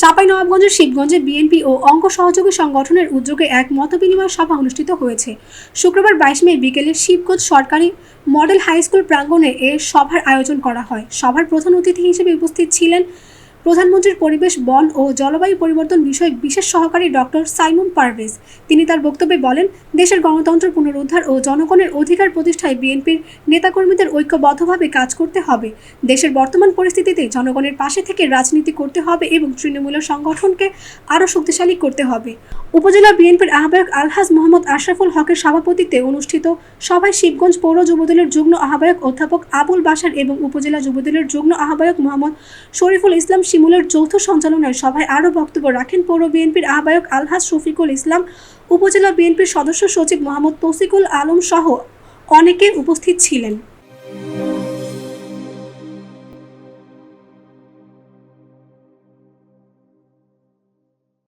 চাঁপাইনবাবগঞ্জের শিবগঞ্জে বিএনপি ও অঙ্গ সহযোগী সংগঠনের উদ্যোগে এক মতবিনিময় সভা অনুষ্ঠিত হয়েছে। শুক্রবার 22 মে বিকেলে শিবগঞ্জ সরকারি মডেল হাই স্কুল প্রাঙ্গণে এ সভার আয়োজন করা হয়। সভার প্রধান অতিথি হিসেবে উপস্থিত ছিলেন প্রধানমন্ত্রীর পরিবেশ, বন ও জলবায়ু পরিবর্তন বিষয়ক বিশেষ সহকারী ডক্টর সাইমুম পারভেজ। তিনি তার বক্তব্যে বলেন, দেশের গণতন্ত্র পুনরুদ্ধার ও জনগণের অধিকার প্রতিষ্ঠায় বিএনপির নেতাকর্মীদের ঐক্যবদ্ধভাবে কাজ করতে হবে। দেশের বর্তমান পরিস্থিতিতে জনগণের পাশে থেকে রাজনীতি করতে হবে এবং তৃণমূলের সংগঠনকে আরও শক্তিশালী করতে হবে। উপজেলা বিএনপির আহ্বায়ক আলহাজ মোহাম্মদ আশরাফুল হকের সভাপতিত্বে অনুষ্ঠিত সভায় শিবগঞ্জ পৌর যুবদলের যুগ্ম আহ্বায়ক অধ্যাপক আবুল বাশার এবং উপজেলা যুবদলের যুগ্ম আহ্বায়ক মোহাম্মদ শরীফুল ইসলাম শিমুলের যৌথ সঞ্চালনায় সভায় আরও বক্তব্য রাখেন পৌর বিএনপির আহ্বায়ক আলহাজ শফিকুল ইসলাম, উপজেলা বিএনপির সদস্য সচিব মোহাম্মদ তৌসিকুল আলম সহ অনেকে উপস্থিত ছিলেন।